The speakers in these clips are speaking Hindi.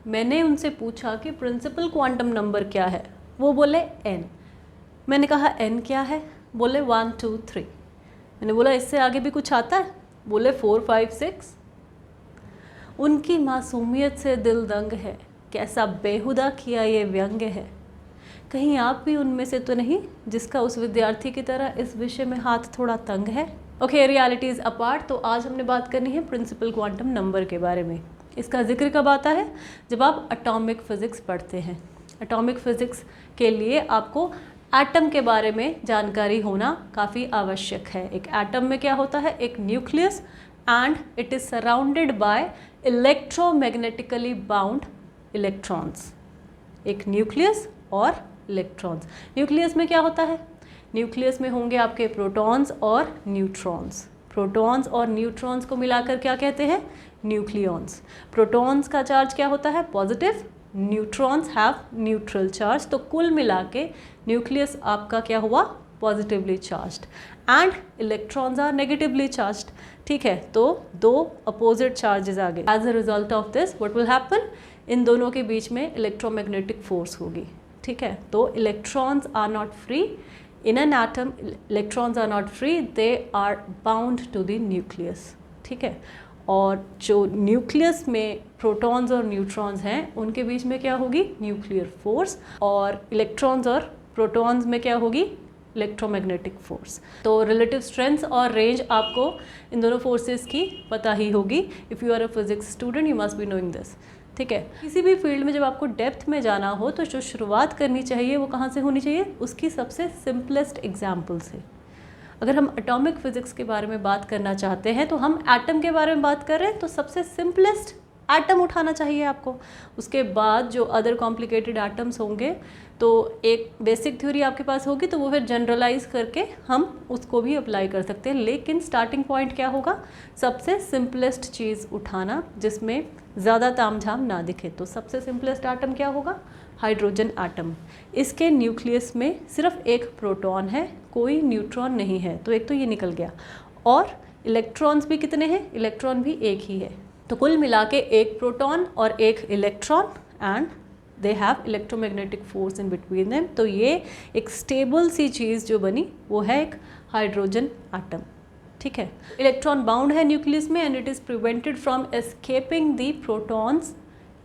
मैंने उनसे पूछा कि प्रिंसिपल क्वांटम नंबर क्या है, वो बोले n। मैंने कहा n क्या है, बोले 1 2 3। मैंने बोला इससे आगे भी कुछ आता है, बोले 4 5 6। उनकी मासूमियत से दिल दंग है, कैसा बेहुदा किया ये व्यंग है। कहीं आप भी उनमें से तो नहीं जिसका उस विद्यार्थी की तरह इस विषय में हाथ थोड़ा तंग है। ओके, रियलिटीज़ अपार्ट, तो आज हमने बात करनी है प्रिंसिपल क्वांटम नंबर के बारे में। इसका जिक्र कब आता है, जब आप एटॉमिक फिज़िक्स पढ़ते हैं। एटॉमिक फिज़िक्स के लिए आपको एटम के बारे में जानकारी होना काफ़ी आवश्यक है। एक एटम में क्या होता है, एक nucleus and it is surrounded by electromagnetically bound electrons. एक न्यूक्लियस और इलेक्ट्रॉन्स। न्यूक्लियस में क्या होता है, न्यूक्लियस में होंगे आपके प्रोटॉन्स और न्यूट्रॉन्स। प्रोटॉन्स और न्यूट्रॉन्स को मिलाकर क्या कहते हैं, न्यूक्लियॉन्स। प्रोटॉन्स का चार्ज क्या होता है, positive, neutrons have neutral charge. तो कुल मिला के न्यूक्लियस आपका क्या हुआ, positively charged, and electrons are negatively charged. ठीक है, तो दो अपोजिट चार्जेस आ गए। As a result of this what will happen, इन दोनों के बीच में इलेक्ट्रोमैग्नेटिक फोर्स होगी। ठीक है, तो electrons are not free in an atom, electrons are not free, they are bound to the nucleus. ठीक है, और जो न्यूक्लियस में प्रोटॉन्स और न्यूट्रॉन्स हैं उनके बीच में क्या होगी, न्यूक्लियर फोर्स, और इलेक्ट्रॉन्स और प्रोटॉन्स में क्या होगी, इलेक्ट्रोमैग्नेटिक फोर्स। तो रिलेटिव स्ट्रेंथ और रेंज आपको इन दोनों फोर्सेस की पता ही होगी। If you are a physics student you must be knowing this. ठीक है, किसी भी फील्ड में जब आपको डेप्थ में जाना हो तो जो शुरुआत करनी चाहिए वो कहाँ से होनी चाहिए, उसकी सबसे सिंपलेस्ट एग्जाम्पल से। अगर हम एटॉमिक फिजिक्स के बारे में बात करना चाहते हैं तो हम एटम के बारे में बात कर रहे हैं, तो सबसे सिंपलेस्ट एटम उठाना चाहिए आपको। उसके बाद जो अदर कॉम्प्लिकेटेड एटम्स होंगे तो एक बेसिक थ्योरी आपके पास होगी, तो वो फिर जनरलाइज करके हम उसको भी अप्लाई कर सकते हैं। लेकिन स्टार्टिंग पॉइंट क्या होगा, सबसे सिंपलेस्ट चीज़ उठाना जिसमें ज़्यादा तामझाम ना दिखे। तो सबसे सिंपलेस्ट एटम क्या होगा, हाइड्रोजन एटम। इसके न्यूक्लियस में सिर्फ एक प्रोटॉन है, कोई न्यूट्रॉन नहीं है। तो एक तो ये निकल गया, और इलेक्ट्रॉन्स भी कितने हैं, इलेक्ट्रॉन भी एक ही है। तो कुल मिला के एक प्रोटॉन और एक electron, and they have electromagnetic force in between them. तो ये एक स्टेबल सी चीज़ जो बनी वो है एक हाइड्रोजन एटम। ठीक है, इलेक्ट्रॉन बाउंड है न्यूक्लियस में and it is prevented from escaping the protons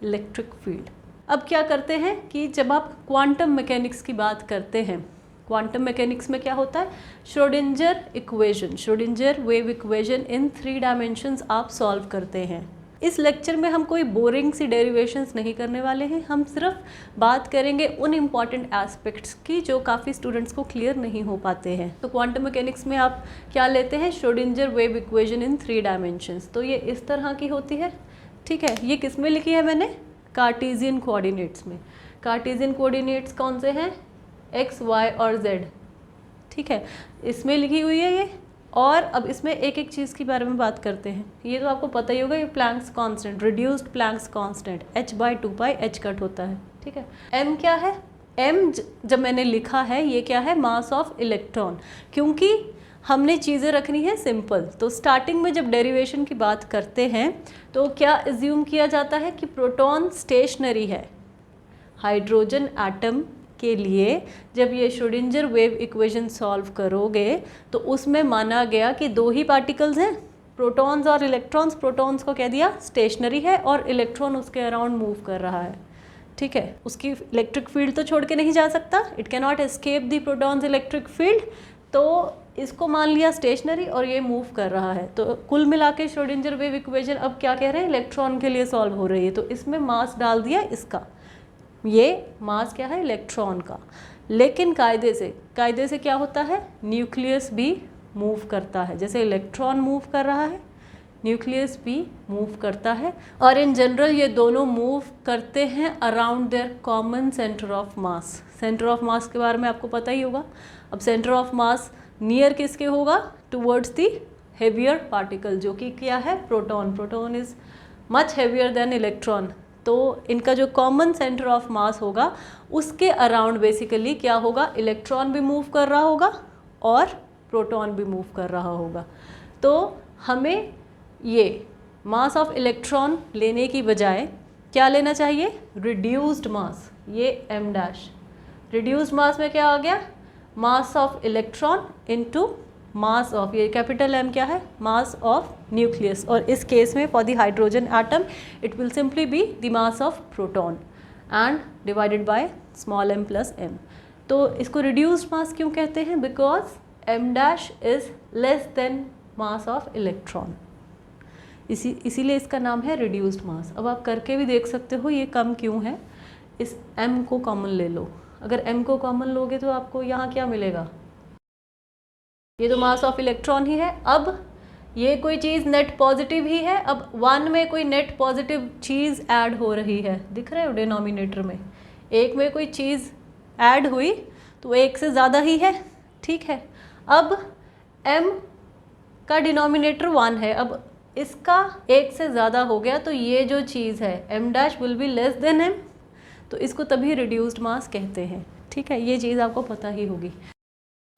electric field. अब क्या करते हैं कि जब आप क्वांटम मैकेनिक्स की बात करते हैं, क्वांटम मैकेनिक्स में क्या होता है, Schrödinger equation, Schrödinger wave equation in 3 dimensions आप सॉल्व करते हैं। इस लेक्चर में हम कोई बोरिंग सी डेरिवेशंस नहीं करने वाले हैं, हम सिर्फ बात करेंगे उन इम्पॉर्टेंट एस्पेक्ट्स की जो काफ़ी स्टूडेंट्स को क्लियर नहीं हो पाते हैं। तो क्वांटम मैकेनिक्स में आप क्या लेते हैं, Schrödinger wave equation in 3 dimensions. तो ये इस तरह की होती है। ठीक है, ये किस में लिखी है मैंने, कार्टेशियन कोऑर्डिनेट्स में। कार्टेशियन कोऑर्डिनेट्स कौन से हैं, एक्स वाई और जेड। ठीक है, इसमें लिखी हुई है ये। और अब इसमें एक एक चीज़ के बारे में बात करते हैं। ये तो आपको पता ही होगा, ये Planck's constant, reduced Planck's constant, h/2π h cut होता है। ठीक है, m क्या है, m जब मैंने लिखा है ये क्या है, मास ऑफ इलेक्ट्रॉन। क्योंकि हमने चीज़ें रखनी है सिंपल, तो स्टार्टिंग में जब डेरिवेशन की बात करते हैं तो क्या एज्यूम किया जाता है कि प्रोटॉन स्टेशनरी है। हाइड्रोजन एटम के लिए जब ये श्रोडिंजर वेव इक्वेशन सॉल्व करोगे तो उसमें माना गया कि 2 ही पार्टिकल्स हैं, प्रोटॉन्स और इलेक्ट्रॉन्स। प्रोटॉन्स को कह दिया स्टेशनरी है और इलेक्ट्रॉन उसके अराउंड मूव कर रहा है। ठीक है, उसकी इलेक्ट्रिक फील्ड तो छोड़ के नहीं जा सकता, it can not escape the protons electric field. तो इसको मान लिया स्टेशनरी और ये मूव कर रहा है। तो कुल मिला के श्रोडिंजर वेव इक्वेशन अब क्या कह रहे हैं, इलेक्ट्रॉन के लिए सॉल्व हो रही है। तो इसमें मास डाल दिया इसका, ये मास क्या है, इलेक्ट्रॉन का। लेकिन कायदे से क्या होता है, न्यूक्लियस भी मूव करता है। जैसे इलेक्ट्रॉन मूव कर रहा है, न्यूक्लियस भी मूव करता है। और इन जनरल ये दोनों मूव करते हैं around their common centre of mass. Centre of mass के बारे में आपको पता ही होगा। अब सेंटर ऑफ मास नियर किसके होगा, टुवर्ड्स दी हेवियर पार्टिकल, जो कि क्या है, proton. Proton is much heavier than electron. तो इनका जो कॉमन सेंटर ऑफ मास होगा उसके अराउंड बेसिकली क्या होगा, इलेक्ट्रॉन भी मूव कर रहा होगा और प्रोटॉन भी मूव कर रहा होगा। तो हमें ये मास ऑफ इलेक्ट्रॉन लेने की बजाय क्या लेना चाहिए, रिड्यूस्ड मास, ये m डैश। रिड्यूस्ड मास में क्या आ गया, mass of electron into mass of, ये कैपिटल M क्या है, मास ऑफ न्यूक्लियस, और इस केस में for the hydrogen atom it will simply be the mass of proton and divided by small m plus m। तो इसको रिड्यूस्ड मास क्यों कहते हैं, because m dash is less then mass of electron, इसीलिए इसका नाम है रिड्यूस्ड मास। अब आप करके भी देख सकते हो ये कम क्यों है, इस m को कॉमन ले लो, अगर m को कॉमन लोगे तो आपको यहाँ क्या मिलेगा, ये तो मास ऑफ इलेक्ट्रॉन ही है। अब ये कोई चीज़ नेट पॉजिटिव ही है, अब 1 में कोई नेट पॉजिटिव चीज़ ऐड हो रही है, दिख रहा है डिनोमिनेटर में, एक में कोई चीज़ ऐड हुई तो एक से ज़्यादा ही है, ठीक है। अब m का डिनोमिनेटर 1 है, अब इसका एक से ज़्यादा हो गया तो ये जो चीज़ है m dash will be less than m, तो इसको तभी रिड्यूस्ड मास कहते हैं, ठीक है। ये चीज़ आपको पता ही होगी।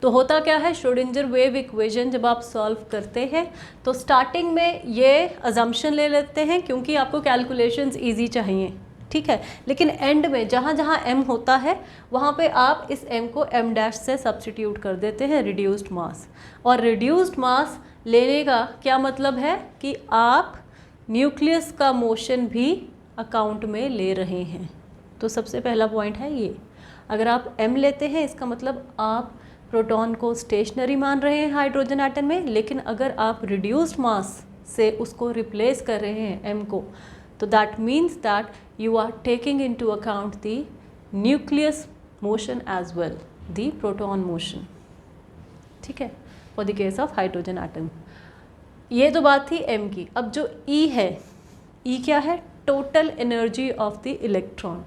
तो होता क्या है, श्रोडिंगर वेव इक्वेशन जब आप सॉल्व करते हैं तो स्टार्टिंग में ये अजम्पशन ले लेते हैं क्योंकि आपको कैलकुलेशंस इजी चाहिए, ठीक है। लेकिन एंड में जहाँ जहाँ m होता है वहाँ पे आप इस m को m डैश से सब्सटीट्यूट कर देते हैं, रिड्यूस्ड मास। और रिड्यूस्ड मास लेने का क्या मतलब है कि आप न्यूक्लियस का मोशन भी अकाउंट में ले रहे हैं। तो सबसे पहला पॉइंट है ये, अगर आप m लेते हैं इसका मतलब आप प्रोटॉन को स्टेशनरी मान रहे हैं हाइड्रोजन एटम में, लेकिन अगर आप रिड्यूस्ड मास से उसको रिप्लेस कर रहे हैं m को, तो that means that you are taking into account the nucleus motion as well, the proton motion, ठीक है, for the case of hydrogen atom. ये तो बात थी m की। अब जो E है, E क्या है, total energy of the electron.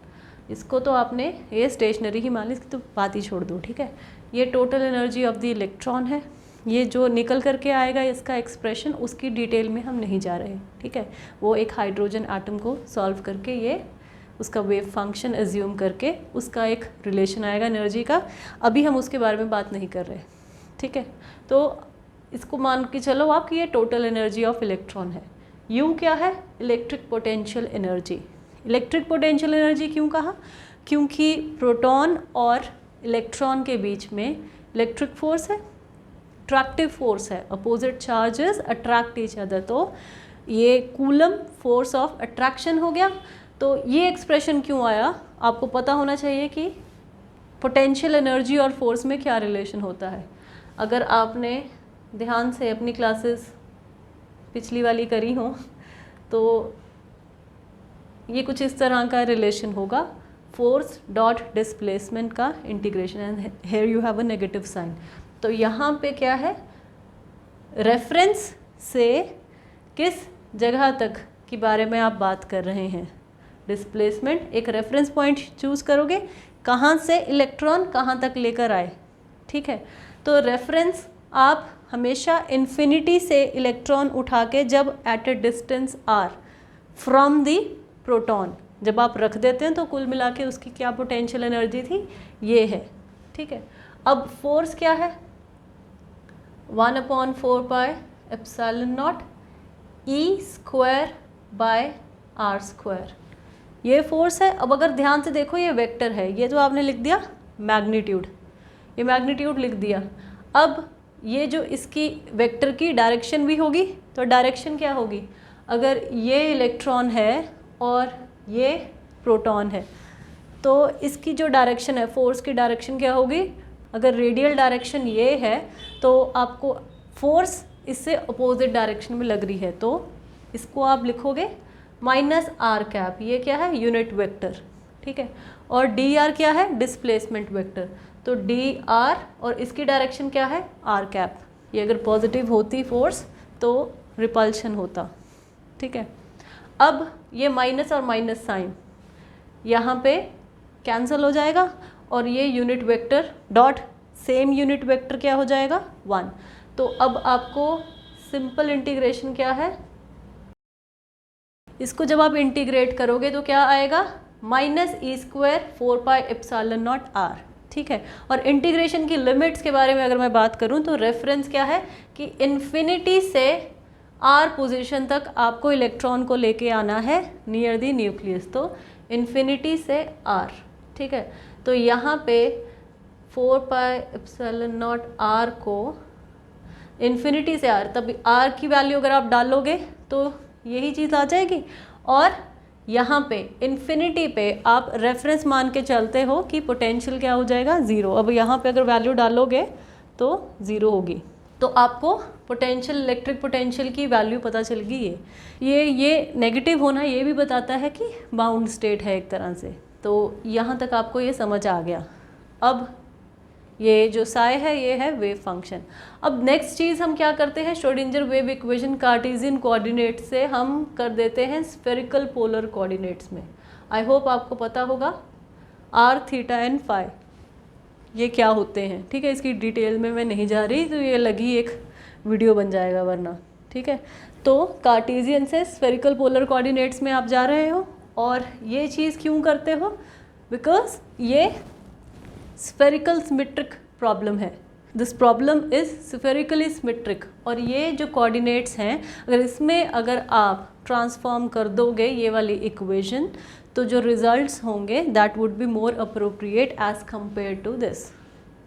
इसको तो आपने ये स्टेशनरी ही मान ली, इसकी तो बात ही छोड़ दो, ठीक है। ये total energy of the electron है, ये जो निकल करके आएगा इसका एक्सप्रेशन, उसकी डिटेल में हम नहीं जा रहे, ठीक है। वो एक हाइड्रोजन एटम को सॉल्व करके ये उसका वेव फंक्शन एज्यूम करके उसका एक रिलेशन आएगा एनर्जी का, अभी हम उसके बारे में बात नहीं कर रहे, ठीक है। तो इसको मान के चलो आप कि ये टोटल एनर्जी ऑफ इलेक्ट्रॉन है। U क्या है, electric potential energy. Electric potential energy क्यों कहा, क्योंकि प्रोटॉन और इलेक्ट्रॉन के बीच में इलेक्ट्रिक फोर्स है, अट्रैक्टिव फोर्स है, opposite charges attract each other, तो ये कूलम फोर्स ऑफ अट्रैक्शन हो गया। तो ये एक्सप्रेशन क्यों आया, आपको पता होना चाहिए कि पोटेंशियल एनर्जी और फोर्स में क्या रिलेशन होता है। अगर आपने ध्यान से अपनी क्लासेस पिछली वाली करी हो तो ये कुछ इस तरह का रिलेशन होगा, फोर्स डॉट डिस्प्लेसमेंट का integration, and here you have a negative sign. तो यहाँ पे क्या है, रेफरेंस से किस जगह तक के बारे में आप बात कर रहे हैं, डिस्प्लेसमेंट, एक रेफरेंस पॉइंट चूज़ करोगे, कहाँ से इलेक्ट्रॉन कहाँ तक लेकर आए, ठीक है। तो रेफरेंस आप हमेशा इन्फिनिटी से इलेक्ट्रॉन उठा के जब at a distance r from the proton जब आप रख देते हैं तो कुल मिला के उसकी क्या पोटेंशियल एनर्जी थी, ये है, ठीक है। अब फोर्स क्या है, 1/4 pi epsilon not E² bye R², ये फोर्स है। अब अगर ध्यान से देखो ये वेक्टर है, ये तो आपने लिख दिया मैग्नीट्यूड, ये मैग्नीट्यूड लिख दिया। अब ये जो इसकी वेक्टर की डायरेक्शन भी होगी, तो डायरेक्शन क्या होगी, अगर ये इलेक्ट्रॉन है और ये प्रोटॉन है तो इसकी जो डायरेक्शन है, फोर्स की डायरेक्शन क्या होगी, अगर रेडियल डायरेक्शन ये है तो आपको फोर्स इससे अपोजिट डायरेक्शन में लग रही है, तो इसको आप लिखोगे -r², ये क्या है, यूनिट वेक्टर, ठीक है। और dr क्या है, डिस्प्लेसमेंट वेक्टर, तो dr और इसकी डायरेक्शन क्या है, r²। ये अगर पॉजिटिव होती फोर्स तो रिपल्शन होता, ठीक है। अब ये माइनस और माइनस साइन यहाँ पे कैंसिल हो जाएगा और ये unit vector dot same unit vector क्या हो जाएगा, 1। तो अब आपको सिंपल इंटीग्रेशन क्या है, इसको जब आप इंटीग्रेट करोगे तो क्या आएगा, -E² 4 pi epsilon not r, ठीक है। और इंटीग्रेशन की लिमिट्स के बारे में अगर मैं बात करूं तो रेफरेंस क्या है कि इन्फिनिटी से आर पोजीशन तक आपको इलेक्ट्रॉन को लेके आना है नियर द न्यूक्लियस, तो इन्फिनिटी से आर, ठीक है। तो यहाँ पे 4πε0 आर को इन्फिनिटी से आर, तब आर की वैल्यू अगर आप डालोगे तो यही चीज़ आ जाएगी, और यहाँ पे इन्फिनिटी पे आप रेफरेंस मान के चलते हो कि पोटेंशियल क्या हो जाएगा, ज़ीरो। अब यहाँ पे अगर वैल्यू डालोगे तो ज़ीरो होगी, तो आपको पोटेंशियल, इलेक्ट्रिक पोटेंशियल की वैल्यू पता चल गई है। ये नेगेटिव होना ये भी बताता है कि बाउंड स्टेट है एक तरह से। तो यहाँ तक आपको ये समझ आ गया। अब ये जो साई है ये है वेव फंक्शन। अब नेक्स्ट चीज़ हम क्या करते हैं, Schrodinger wave equation Cartesian coordinate से हम कर देते हैं स्फेरिकल पोलर कोऑर्डिनेट्स में। आई होप आपको पता होगा आर, थीटा एंड फाई ये क्या होते हैं, ठीक है। इसकी डिटेल में मैं नहीं जा रही, तो ये लगी एक वीडियो बन जाएगा वरना, ठीक है। तो कार्टेशियन से स्फेरिकल पोलर कोऑर्डिनेट्स में आप जा रहे हो, और ये चीज़ क्यों करते हो, बिकॉज ये स्फेरिकल सिमेट्रिक प्रॉब्लम है। This problem is spherically symmetric, और ये जो कोऑर्डिनेट्स हैं अगर आप ट्रांसफॉर्म कर दोगे ये वाली इक्वेशन, तो जो रिजल्ट्स होंगे that would be more appropriate as compare to this,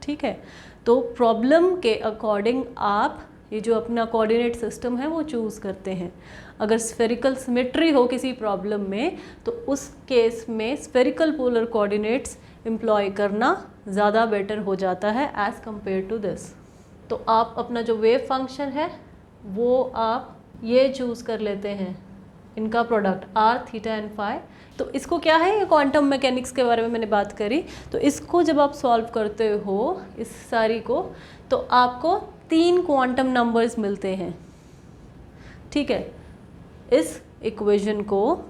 ठीक है। तो प्रॉब्लम के अकॉर्डिंग आप ये जो अपना कोऑर्डिनेट सिस्टम है वो चूज़ करते हैं। अगर स्फेरिकल सिमेट्री हो किसी प्रॉब्लम में, तो उस केस में स्फेरिकल पोलर कोऑर्डिनेट्स एम्प्लॉय करना ज़्यादा बेटर हो जाता है एज़ कंपेयर टू दिस। तो आप अपना जो वेव फंक्शन है वो आप ये चूज़ कर लेते हैं, इनका product r, theta and phi. तो इसको क्या है, ये क्वांटम मैकेनिक्स के बारे में मैंने बात करी। तो इसको जब आप सॉल्व करते हो इस सारी को, तो आपको 3 क्वांटम नंबर्स मिलते हैं, ठीक है। इस इक्वेशन को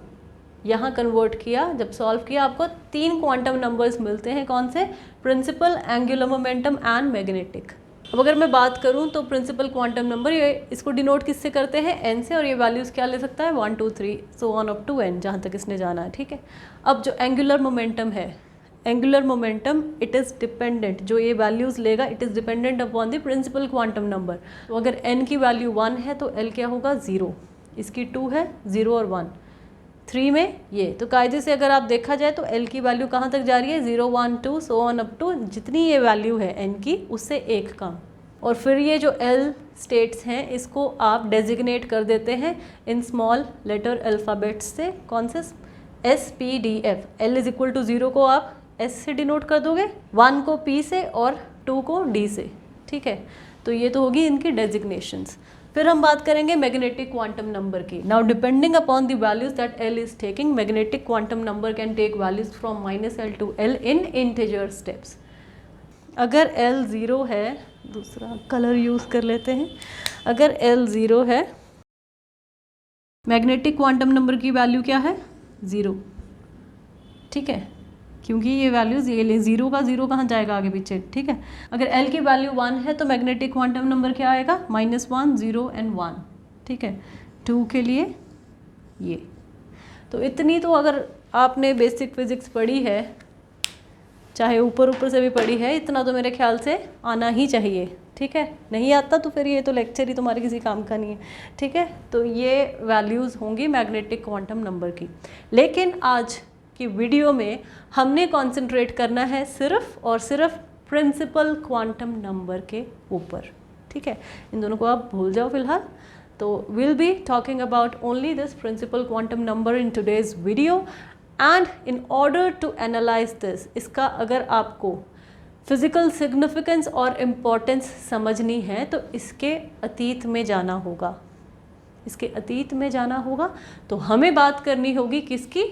यहाँ कन्वर्ट किया, जब सॉल्व किया आपको 3 क्वांटम नंबर्स मिलते हैं। कौन से, principal, angular momentum and magnetic. अब अगर मैं बात करूँ तो प्रिंसिपल क्वांटम नंबर, ये इसको डिनोट किससे करते हैं, एन से, और ये वैल्यूज़ क्या ले सकता है 1 2 3 so on up to n, जहाँ तक इसने जाना है, ठीक है। अब जो एंगुलर मोमेंटम है, angular momentum it is dependent, जो ये वैल्यूज़ लेगा it is dependent upon the principal quantum number. तो अगर n की वैल्यू 1 है तो l क्या होगा 0, इसकी 2 है 0 और 1, 3 में ये। तो कायदे से अगर आप देखा जाए तो l की वैल्यू कहाँ तक जा रही है 0 1 2 सो ऑन अप टू जितनी ये वैल्यू है n की उससे एक कम। और फिर ये जो l स्टेट्स हैं इसको आप डेजिग्नेट कर देते हैं इन स्मॉल लेटर अल्फ़ाबेट्स से। कौन से, S P D F। l is equal to 0 को आप S से डिनोट कर दोगे, 1 को P से और 2 को D से, ठीक है। तो ये तो होगी इनकी डेजिग्नेशंस। फिर हम बात करेंगे मैग्नेटिक क्वांटम नंबर की। Now depending upon the values that L is taking, magnetic quantum number can take values from -L to L in integer steps. अगर L 0 है, दूसरा कलर यूज़ कर लेते हैं, अगर L 0 है, मैग्नेटिक क्वांटम नंबर की वैल्यू क्या है 0, ठीक है, क्योंकि ये वैल्यूज़ ये ले 0 का 0 कहाँ जाएगा आगे पीछे, ठीक है। अगर L की वैल्यू 1 है तो मैग्नेटिक क्वांटम नंबर क्या आएगा -1 0 एंड 1, ठीक है। 2 के लिए ये, तो इतनी तो अगर आपने बेसिक फिज़िक्स पढ़ी है, चाहे ऊपर से भी पढ़ी है, इतना तो मेरे ख्याल से आना ही चाहिए, ठीक है। नहीं आता तो फिर ये तो लेक्चर ही तुम्हारे किसी काम का नहीं है, ठीक है। तो ये वैल्यूज़ होंगी मैग्नेटिक क्वांटम नंबर की। लेकिन आज की वीडियो में हमने कॉन्सेंट्रेट करना है सिर्फ और सिर्फ प्रिंसिपल क्वांटम नंबर के ऊपर, ठीक है। इन दोनों को आप भूल जाओ फिलहाल। तो will be talking about only this principal quantum number in today's video. And in order to analyse this, इसका अगर आपको फिज़िकल सिग्निफिकेंस और इम्पोर्टेंस समझनी है तो इसके अतीत में जाना होगा, इसके अतीत में जाना होगा। तो हमें बात करनी होगी किसकी,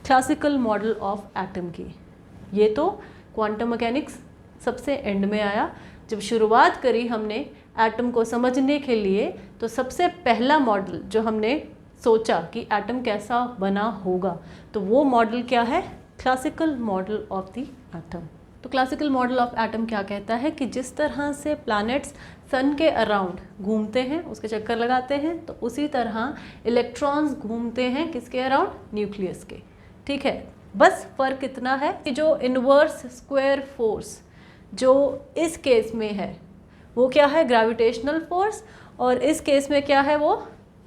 क्लासिकल मॉडल ऑफ एटम की। ये तो क्वांटम मैकेनिक्स सबसे एंड में आया। जब शुरुआत करी हमने एटम को समझने के लिए, तो सबसे पहला मॉडल जो हमने सोचा कि एटम कैसा बना होगा, तो वो मॉडल क्या है, classical model of the atom. तो क्लासिकल मॉडल ऑफ एटम क्या कहता है कि जिस तरह से प्लैनेट्स सन के अराउंड घूमते हैं, उसके चक्कर लगाते हैं, तो उसी तरह इलेक्ट्रॉन्स घूमते हैं किसके अराउंड, न्यूक्लियस के, ठीक है। बस फ़र्क इतना है कि जो इन्वर्स स्क्वायर फोर्स जो इस केस में है वो क्या है, ग्रेविटेशनल फोर्स, और इस केस में क्या है, वो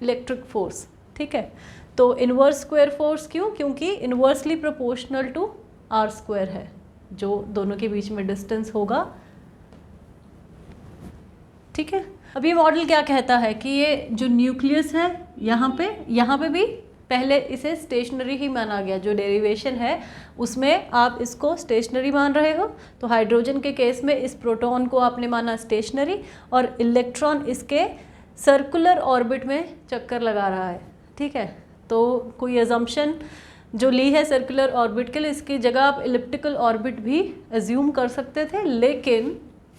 इलेक्ट्रिक फोर्स, ठीक है। तो इन्वर्स स्क्वायर फोर्स क्यों? क्योंकि inversely proportional to r square है, जो दोनों के बीच में डिस्टेंस होगा, ठीक है। अब ये मॉडल क्या कहता है कि ये जो न्यूक्लियस है यहाँ पे भी पहले इसे स्टेशनरी ही माना गया, जो डेरिवेशन है उसमें आप इसको स्टेशनरी मान रहे हो। तो हाइड्रोजन के केस में इस प्रोटॉन को आपने माना स्टेशनरी और इलेक्ट्रॉन इसके सर्कुलर ऑर्बिट में चक्कर लगा रहा है, ठीक है। तो कोई अजम्पशन जो ली है सर्कुलर ऑर्बिट के लिए, इसकी जगह आप इलिप्टिकल ऑर्बिट भी एज्यूम कर सकते थे, लेकिन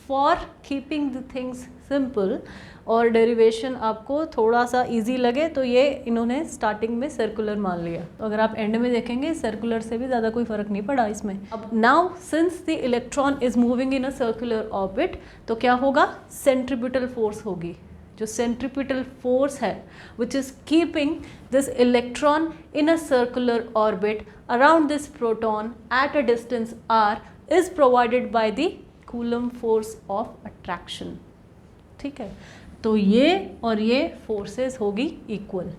for keeping the things simple और डेरिवेशन आपको थोड़ा सा इजी लगे तो ये इन्होंने स्टार्टिंग में सर्कुलर मान लिया। तो अगर आप एंड में देखेंगे सर्कुलर से भी ज़्यादा कोई फ़र्क नहीं पड़ा इसमें। अब now since the electron is moving in a circular orbit, तो क्या होगा? सेंट्रीपिटल फोर्स होगी। जो सेंट्रीपिटल फोर्स है which is keeping this electron in a circular orbit around this proton at a distance r is provided by the coulomb force of attraction, ठीक है। तो ये और ये फोर्सेस होगी इक्वल।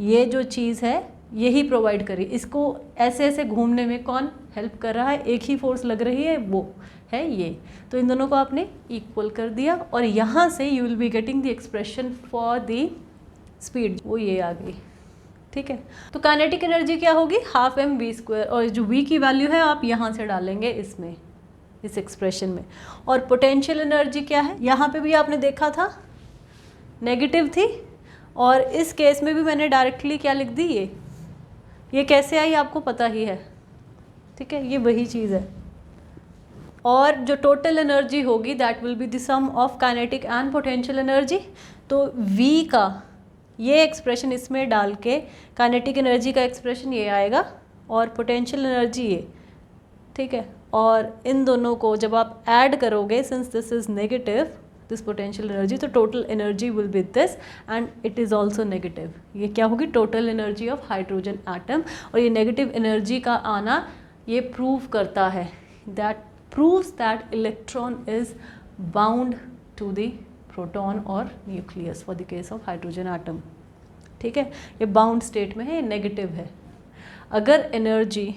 ये जो चीज़ है यही प्रोवाइड करी, इसको ऐसे ऐसे घूमने में कौन हेल्प कर रहा है? एक ही फोर्स लग रही है, वो है ये। तो इन दोनों को आपने इक्वल कर दिया और यहाँ से you will be getting the expression for the speed, वो ये आ गई, ठीक है। तो काइनेटिक एनर्जी क्या होगी? हाफ एम वी स्क्वायर, और जो वी की वैल्यू है आप यहाँ से डालेंगे इसमें, इस एक्सप्रेशन में। और पोटेंशियल एनर्जी क्या है? यहाँ पे भी आपने देखा था नेगेटिव थी, और इस केस में भी मैंने डायरेक्टली क्या लिख दी, ये कैसे आई आपको पता ही है, ठीक है। ये वही चीज़ है। और जो टोटल एनर्जी होगी that will be the sum of kinetic and potential energy. तो V का ये एक्सप्रेशन इसमें डाल के काइनेटिक एनर्जी का एक्सप्रेशन ये आएगा और पोटेंशियल एनर्जी ये, ठीक है। और इन दोनों को जब आप ऐड करोगे, since this is negative this potential energy, तो total energy will be this and it is also negative. ये क्या होगी? Total energy of hydrogen atom. और ये नेगेटिव एनर्जी का आना ये प्रूव करता है, that proves that electron is bound to the proton और nucleus for the case of hydrogen atom, ठीक है। ये बाउंड स्टेट में है, ये नेगेटिव है। अगर एनर्जी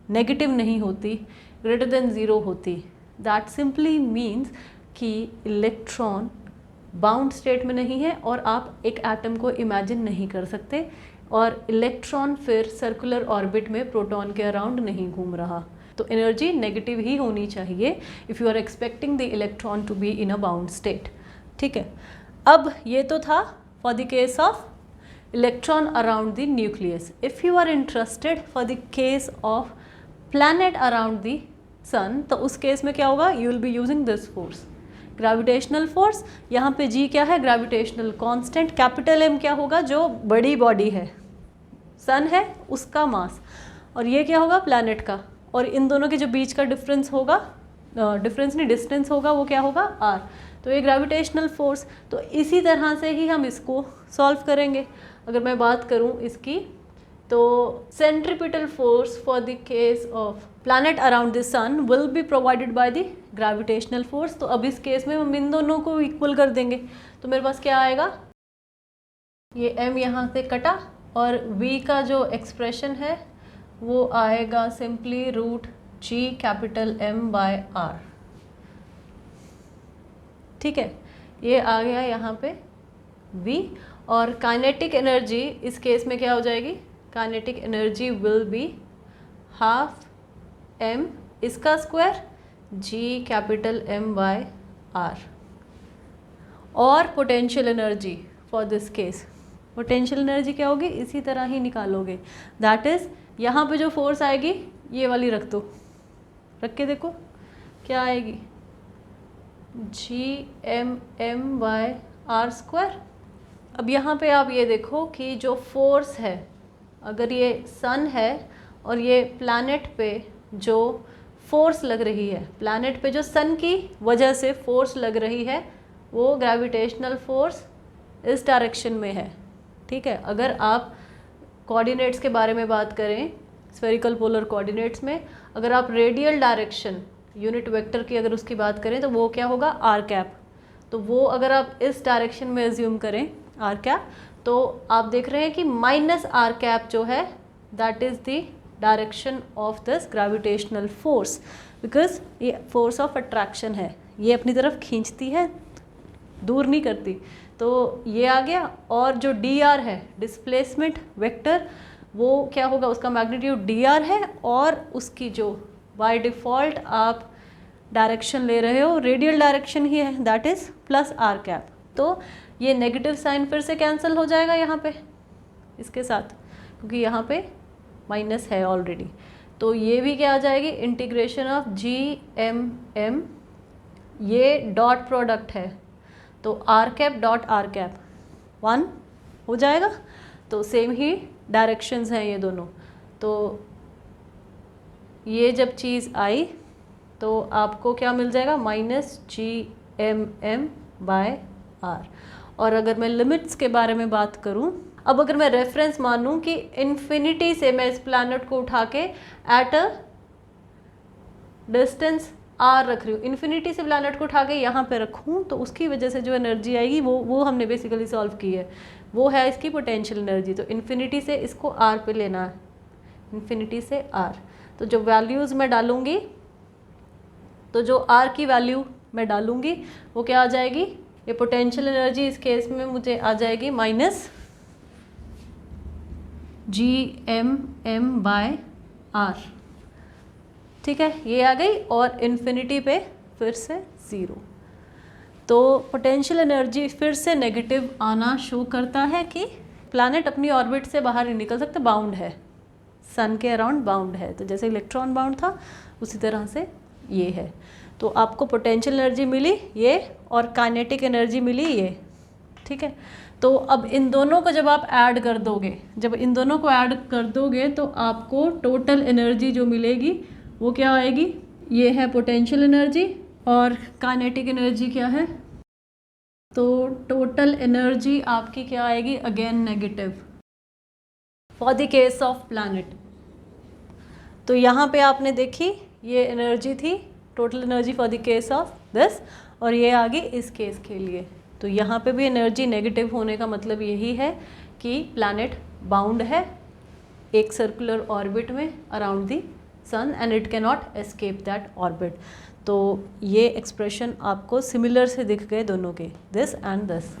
नेगेटिव नहीं होती, ग्रेटर देन ज़ीरो होती, दैट सिंपली मीन्स कि इलेक्ट्रॉन बाउंड स्टेट में नहीं है और आप एक एटम को इमेजिन नहीं कर सकते, और इलेक्ट्रॉन फिर सर्कुलर ऑर्बिट में प्रोटॉन के अराउंड नहीं घूम रहा। तो एनर्जी नेगेटिव ही होनी चाहिए if you are expecting the electron to be in a bound state, ठीक है। अब ये तो था for the case of electron around the nucleus. If you are interested for the case of planet around the sun, तो उस केस में क्या होगा? You will be using this force, gravitational force. यहाँ पे जी क्या है? Gravitational constant. कैपिटल एम क्या होगा? जो बड़ी बॉडी है, सन है, उसका मास। और ये क्या होगा? प्लैनेट का। और इन दोनों के जो बीच का डिफरेंस होगा, डिफरेंस नहीं डिस्टेंस होगा, वो क्या होगा? आर। तो ये ग्रेविटेशनल फोर्स। तो इसी तरह से ही हम इसको सॉल्व करेंगे। अगर मैं बात करूँ इसकी, तो centripetal force for the case of planet around the sun will be provided by the gravitational force. तो अब इस केस में हम इन दोनों को इक्वल कर देंगे। तो मेरे पास क्या आएगा? ये m यहाँ से कटा और v का जो एक्सप्रेशन है वो आएगा simply root g capital M by r, ठीक है। ये आ गया यहाँ पे v। और काइनेटिक एनर्जी इस केस में क्या हो जाएगी? Kinetic energy will be half m इसका square g capital M by r। और potential energy for this case, potential energy क्या होगी? इसी तरह ही निकालोगे। दैट इज़ यहाँ पे जो फोर्स आएगी ये वाली रख दो, रख के देखो क्या आएगी? GM by r square. अब यहाँ पे आप ये देखो कि जो फोर्स है, अगर ये सन है और ये प्लैनेट पे जो फोर्स लग रही है, प्लैनेट पे जो सन की वजह से फोर्स लग रही है, वो ग्रेविटेशनल फोर्स इस डायरेक्शन में है, ठीक है। अगर आप कोऑर्डिनेट्स के बारे में बात करें, स्फेरिकल पोलर कोऑर्डिनेट्स में, अगर आप रेडियल डायरेक्शन यूनिट वेक्टर की अगर उसकी बात करें तो वो क्या होगा? R cap. तो वो अगर आप इस डायरेक्शन में एज्यूम करें आर कैप, तो आप देख रहे हैं कि माइनस आर कैप जो है that is the direction of this gravitational force, because ये फोर्स ऑफ अट्रैक्शन है, ये अपनी तरफ खींचती है, दूर नहीं करती। तो ये आ गया। और जो डी आर है डिस्प्लेसमेंट वेक्टर, वो क्या होगा, उसका मैग्नीट्यूड डी आर है और उसकी जो बाय डिफ़ॉल्ट आप डायरेक्शन ले रहे हो रेडियल डायरेक्शन ही है, that is plus r cap. तो ये नेगेटिव साइन फिर से कैंसिल हो जाएगा यहाँ पे इसके साथ, क्योंकि यहाँ पे माइनस है ऑलरेडी। तो ये भी क्या आ जाएगी, integration of G M m, ये डॉट प्रोडक्ट है तो r cap dot r cap 1 हो जाएगा। तो सेम ही डायरेक्शंस हैं ये दोनों। तो ये जब चीज़ आई तो आपको क्या मिल जाएगा, minus G M m by r. और अगर मैं लिमिट्स के बारे में बात करूं, अब अगर मैं रेफरेंस मानूं कि इन्फिनिटी से मैं इस प्लैनेट को उठा के एट अ डिस्टेंस आर रख रही हूँ, इन्फिनिटी से प्लैनेट को उठा के यहाँ पे रखूँ, तो उसकी वजह से जो एनर्जी आएगी वो हमने बेसिकली सॉल्व की है, वो है इसकी पोटेंशियल एनर्जी। तो इन्फिनिटी से इसको आर पे लेना है, इन्फिनिटी से आर। तो जो वैल्यूज़ मैं डालूँगी, तो जो आर की वैल्यू मैं डालूँगी वो क्या आ जाएगी, ये पोटेंशियल एनर्जी इस केस में मुझे आ जाएगी minus G M m by r. ठीक है, ये आ गई। और इन्फिनिटी पे फिर से 0। तो पोटेंशियल एनर्जी फिर से नेगेटिव आना शो करता है कि प्लैनेट अपनी ऑर्बिट से बाहर नहीं निकल सकता, बाउंड है, सन के अराउंड बाउंड है। तो जैसे इलेक्ट्रॉन बाउंड था उसी तरह से ये है। तो आपको पोटेंशियल एनर्जी मिली ये और काइनेटिक एनर्जी मिली ये। ठीक है, तो अब इन दोनों को जब आप ऐड कर दोगे, जब इन दोनों को ऐड कर दोगे तो आपको टोटल एनर्जी जो मिलेगी वो क्या आएगी, ये है पोटेंशियल एनर्जी और काइनेटिक एनर्जी क्या है, तो टोटल एनर्जी आपकी क्या आएगी, again negative for the case of planet. तो यहाँ पे आपने देखी ये एनर्जी थी total energy for the case of this, और ये आ गई इस केस के लिए। तो यहाँ पे भी एनर्जी नेगेटिव होने का मतलब यही है कि प्लैनेट बाउंड है एक सर्कुलर ऑर्बिट में around the sun and it can not escape that orbit. तो ये एक्सप्रेशन आपको सिमिलर से दिख गए दोनों के, दिस एंड दिस।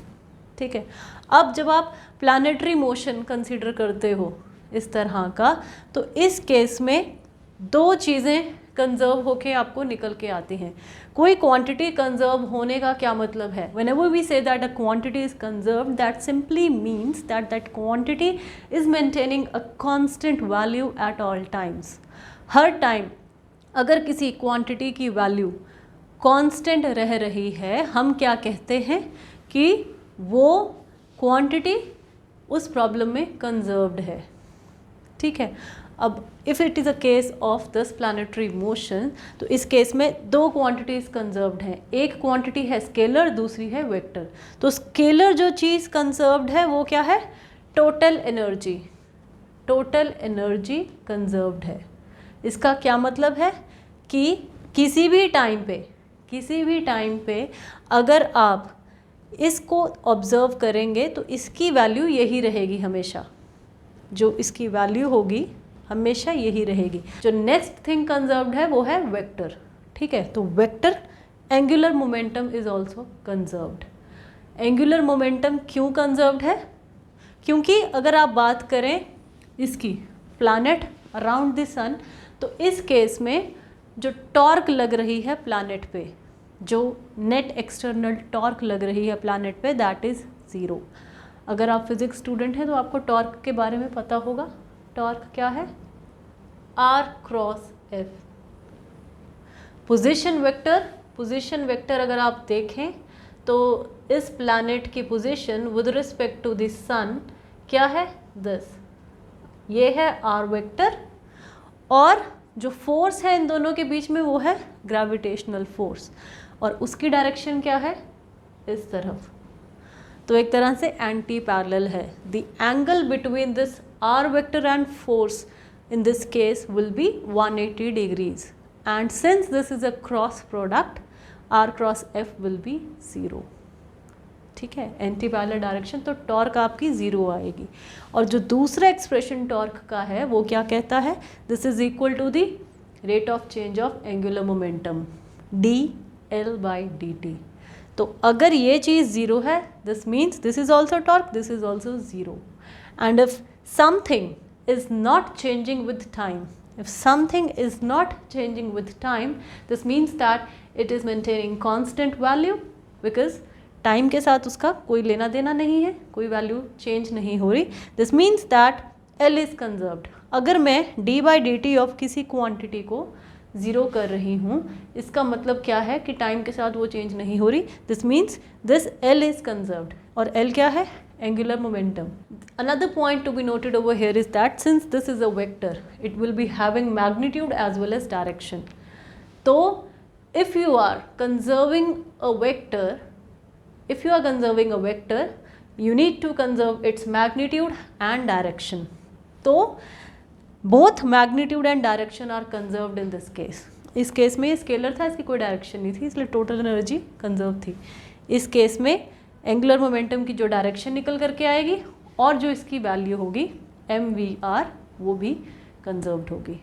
ठीक है, अब जब आप प्लैनेटरी मोशन कंसीडर करते हो इस तरह का, तो इस केस में दो चीज़ें कंजर्व होके आपको निकल के आती हैं। कोई क्वांटिटी कंजर्व होने का क्या मतलब है, whenever we say that a quantity is conserved, that simply means that that quantity is maintaining a constant value at all times। Her time अगर किसी क्वांटिटी की वैल्यू कांस्टेंट रह रही है, हम क्या कहते हैं कि वो क्वांटिटी उस प्रॉब्लम में कंजर्व्ड है। ठीक है, अब if it is a case of this planetary motion, तो इस केस में दो क्वांटिटीज़ कंजर्व्ड हैं, एक क्वांटिटी है स्केलर, दूसरी है वेक्टर। तो स्केलर जो चीज़ कंजर्व्ड है वो क्या है, total energy, total energy conserved है। इसका क्या मतलब है कि किसी भी टाइम पे अगर आप इसको ऑब्ज़र्व करेंगे तो इसकी वैल्यू यही रहेगी हमेशा, जो इसकी वैल्यू होगी हमेशा यही रहेगी। जो नेक्स्ट थिंग कंजर्व्ड है वो है वेक्टर। ठीक है, तो vector angular momentum is also conserved. Angular momentum क्यों कंजर्व्ड है, क्योंकि अगर आप बात करें इसकी प्लैनेट अराउंड द सन, तो इस केस में जो टॉर्क लग रही है प्लैनेट पे, जो नेट एक्सटर्नल टॉर्क लग रही है प्लैनेट पे, दैट इज़ 0। अगर आप फिज़िक्स स्टूडेंट हैं तो आपको टॉर्क के बारे में पता होगा। टॉर्क क्या है, R cross F। Position vector अगर आप देखें तो इस प्लैनेट की position with respect to the sun क्या है, दिस, ये है R वेक्टर, और जो फोर्स है इन दोनों के बीच में वो है ग्रेविटेशनल फोर्स, और उसकी डायरेक्शन क्या है, इस तरफ। तो एक तरह से एंटी पैरेलल है। The angle between this R vector and force in this case will be 180 degrees, and since this is a cross product, R cross F will be 0. ठीक है, एंटी पैरेलल डायरेक्शन, तो टॉर्क आपकी ज़ीरो आएगी। और जो दूसरा एक्सप्रेशन टॉर्क का है वो क्या कहता है, this is equal to the rate of change of angular momentum dl/dt। तो अगर ये चीज़ ज़ीरो है, this means this is also torque, this is also zero. And if something is not changing with time, if something is not changing with time, this means that it is maintaining constant value because time के साथ उसका कोई लेना देना नहीं है, कोई value change नहीं हो रही। this means that L is conserved। अगर मैं d/dt of किसी quantity को ज़ीरो कर रही हूँ, इसका मतलब क्या है कि टाइम के साथ वो चेंज नहीं हो रही, this means this L is conserved। और L क्या है, angular momentum। Another point to be noted over here is that since this is a vector, it will be having magnitude as well as direction. So if you are conserving a vector, you need to conserve its magnitude and direction. So both magnitude and direction are conserved in this case. इस केस में स्केलर था, इसकी कोई डायरेक्शन नहीं थी, इसलिए टोटल एनर्जी कंजर्व थी। इस केस में एंगुलर मोमेंटम की जो डायरेक्शन निकल करके आएगी और जो इसकी वैल्यू होगी mvr, वो भी कंजर्व्ड होगी।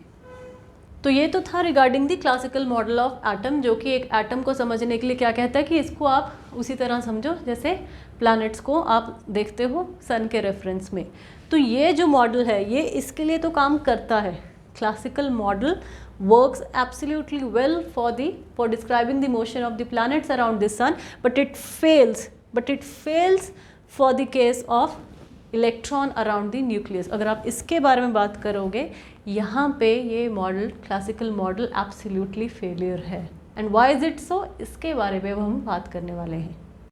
तो ये तो था regarding the classical model of atom, जो कि एक एटम को समझने के लिए क्या कहता है कि इसको आप उसी तरह समझो जैसे प्लैनेट्स को आप देखते हो सन के रेफरेंस में। तो ये जो मॉडल है ये इसके लिए तो काम करता है। Classical model works absolutely well for describing the motion of the planets around the sun, but it fails for the case of electron around the nucleus. अगर आप इसके बारे में बात करोगे, यहाँ पे ये model, classical model absolutely failure है। And why is it so, इसके बारे में हम बात करने वाले हैं।